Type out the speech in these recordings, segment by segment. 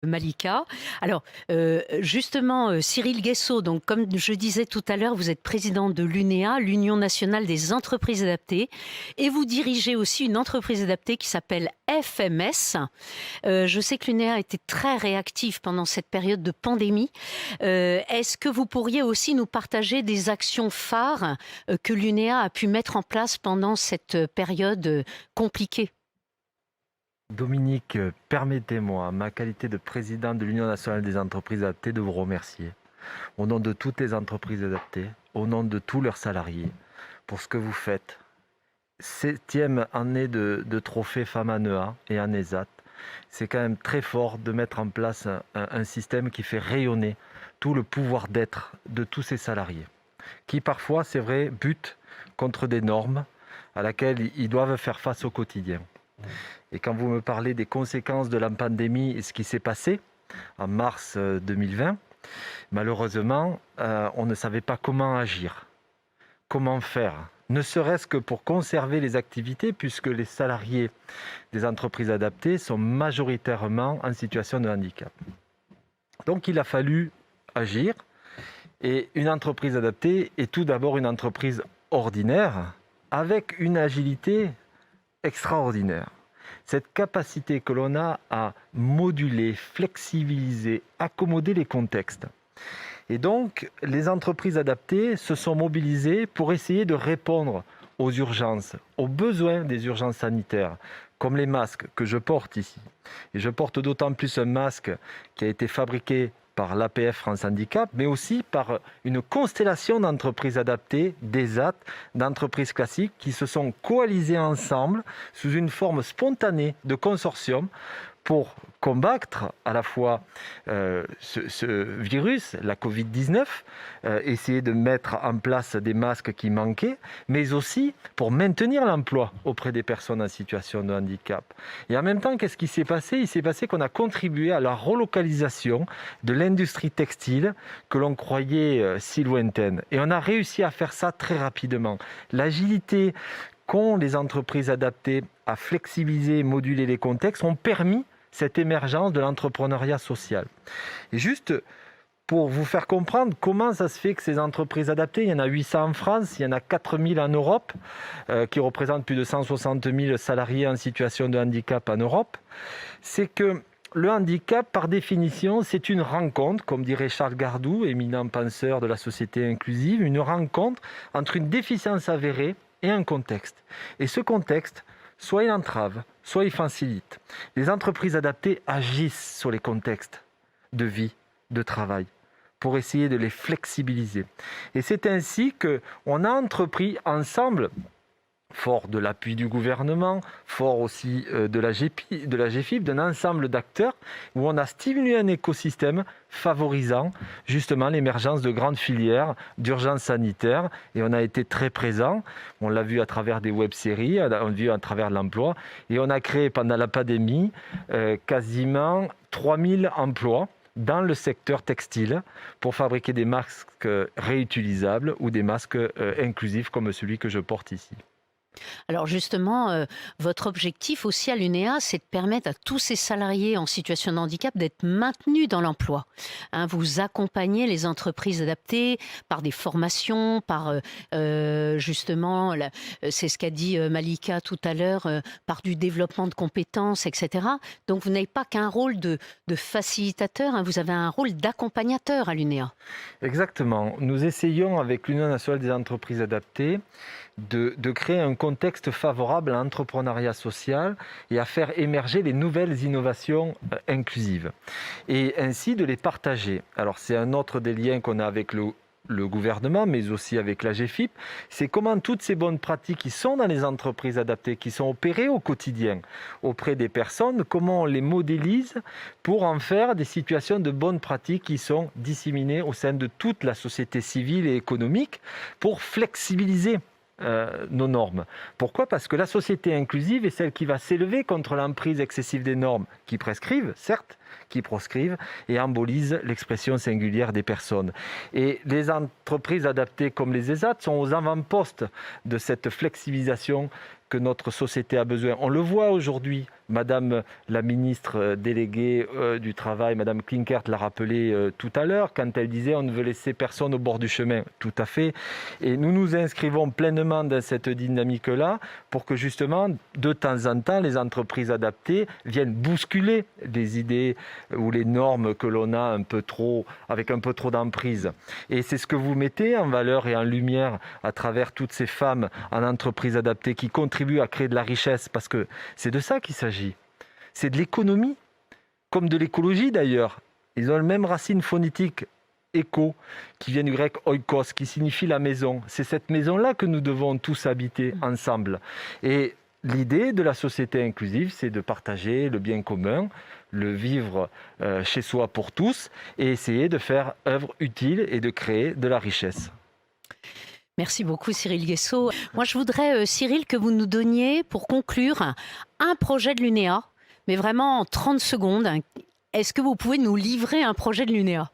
Malika. Alors, justement, Cyril Guesso, donc comme je disais tout à l'heure, vous êtes président de l'UNEA, l'Union nationale des entreprises adaptées, et vous dirigez aussi une entreprise adaptée qui s'appelle FMS. Je sais que l'UNEA a été très réactive pendant cette période de pandémie. Est-ce que vous pourriez aussi nous partager des actions phares que l'UNEA a pu mettre en place pendant cette période compliquée? Dominique, permettez-moi, en ma qualité de président de l'Union nationale des entreprises adaptées, de vous remercier, au nom de toutes les entreprises adaptées, au nom de tous leurs salariés, pour ce que vous faites. 7e année de trophée Femmes ANEA et ANESAT. C'est quand même très fort de mettre en place un système qui fait rayonner tout le pouvoir d'être de tous ces salariés, qui parfois, c'est vrai, butent contre des normes à laquelle ils doivent faire face au quotidien. Et quand vous me parlez des conséquences de la pandémie et ce qui s'est passé en mars 2020, malheureusement, on ne savait pas comment agir, comment faire, ne serait-ce que pour conserver les activités, puisque les salariés des entreprises adaptées sont majoritairement en situation de handicap. Donc il a fallu agir, et une entreprise adaptée est tout d'abord une entreprise ordinaire, avec une agilité extraordinaire. Cette capacité que l'on a à moduler, flexibiliser, accommoder les contextes. Et donc, les entreprises adaptées se sont mobilisées pour essayer de répondre aux urgences, aux besoins des urgences sanitaires, comme les masques que je porte ici. Et je porte d'autant plus un masque qui a été fabriqué par l'APF France Handicap, mais aussi par une constellation d'entreprises adaptées, d'ESAT, d'entreprises classiques qui se sont coalisées ensemble sous une forme spontanée de consortium pour combattre à la fois ce virus, la Covid-19, essayer de mettre en place des masques qui manquaient, mais aussi pour maintenir l'emploi auprès des personnes en situation de handicap. Et en même temps, qu'est-ce qui s'est passé? Il s'est passé qu'on a contribué à la relocalisation de l'industrie textile que l'on croyait si lointaine. Et on a réussi à faire ça très rapidement. L'agilité qu'ont les entreprises adaptées à flexibiliser et moduler les contextes ont permis cette émergence de l'entrepreneuriat social. Et juste pour vous faire comprendre comment ça se fait que ces entreprises adaptées, il y en a 800 en France, il y en a 4000 en Europe, qui représentent plus de 160 000 salariés en situation de handicap en Europe, c'est que le handicap, par définition, c'est une rencontre, comme dirait Charles Gardou, éminent penseur de la société inclusive, une rencontre entre une déficience avérée et un contexte. Et ce contexte, soit il entrave, soit il facilite. Les entreprises adaptées agissent sur les contextes de vie, de travail, pour essayer de les flexibiliser. Et c'est ainsi qu'on a entrepris ensemble, fort de l'appui du gouvernement, fort aussi de la GFIP, d'un ensemble d'acteurs, où on a stimulé un écosystème favorisant justement l'émergence de grandes filières d'urgence sanitaire. Et on a été très présent, on l'a vu à travers des web-séries, on l'a vu à travers l'emploi, et on a créé pendant la pandémie quasiment 3000 emplois dans le secteur textile pour fabriquer des masques réutilisables ou des masques inclusifs comme celui que je porte ici. Alors justement, votre objectif aussi à l'UNEA, c'est de permettre à tous ces salariés en situation de handicap d'être maintenus dans l'emploi. Hein, vous accompagnez les entreprises adaptées par des formations, par justement, c'est ce qu'a dit Malika tout à l'heure, par du développement de compétences, etc. Donc vous n'avez pas qu'un rôle de facilitateur, hein, vous avez un rôle d'accompagnateur à l'UNEA. Exactement. Nous essayons avec l'Union nationale des entreprises adaptées de créer un contexte favorable à l'entrepreneuriat social et à faire émerger les nouvelles innovations inclusives et ainsi de les partager. Alors c'est un autre des liens qu'on a avec le gouvernement, mais aussi avec la GFIP, c'est comment toutes ces bonnes pratiques qui sont dans les entreprises adaptées, qui sont opérées au quotidien auprès des personnes, comment on les modélise pour en faire des situations de bonnes pratiques qui sont disséminées au sein de toute la société civile et économique pour flexibiliser nos normes. Pourquoi? Parce que la société inclusive est celle qui va s'élever contre l'emprise excessive des normes qui prescrivent, certes, qui proscrivent et embolisent l'expression singulière des personnes. Et les entreprises adaptées comme les ESAT sont aux avant-postes de cette flexibilisation que notre société a besoin. On le voit aujourd'hui. Madame la ministre déléguée du Travail, Madame Klinkert, l'a rappelé tout à l'heure quand elle disait on ne veut laisser personne au bord du chemin. Tout à fait. Et nous nous inscrivons pleinement dans cette dynamique-là pour que justement, de temps en temps, les entreprises adaptées viennent bousculer les idées ou les normes que l'on a avec un peu trop d'emprise. Et c'est ce que vous mettez en valeur et en lumière à travers toutes ces femmes en entreprise adaptée qui contribuent à créer de la richesse, parce que c'est de ça qu'il s'agit. C'est de l'économie, comme de l'écologie d'ailleurs. Ils ont la même racine phonétique, éco, qui vient du grec oikos, qui signifie la maison. C'est cette maison-là que nous devons tous habiter ensemble. Et l'idée de la société inclusive, c'est de partager le bien commun, le vivre chez soi pour tous, et essayer de faire œuvre utile et de créer de la richesse. Merci beaucoup Cyril Guessot. Moi je voudrais Cyril que vous nous donniez pour conclure un projet de l'UNEA, mais vraiment en 30 secondes. Est-ce que vous pouvez nous livrer un projet de l'UNEA ?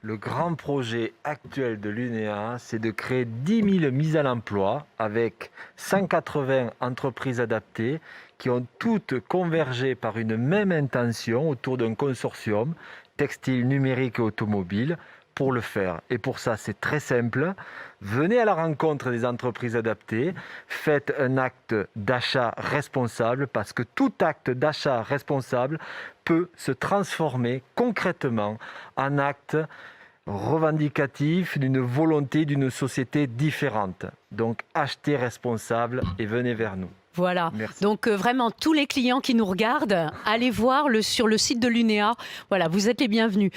Le grand projet actuel de l'UNEA, c'est de créer 10 000 mises à l'emploi avec 180 entreprises adaptées qui ont toutes convergé par une même intention autour d'un consortium textile, numérique et automobile pour le faire. Et pour ça, c'est très simple. Venez à la rencontre des entreprises adaptées, faites un acte d'achat responsable parce que tout acte d'achat responsable peut se transformer concrètement en acte revendicatif d'une volonté d'une société différente. Donc, achetez responsable et venez vers nous. Voilà, Merci. donc vraiment tous les clients qui nous regardent, allez voir sur le site de l'UNEA. Voilà, vous êtes les bienvenus.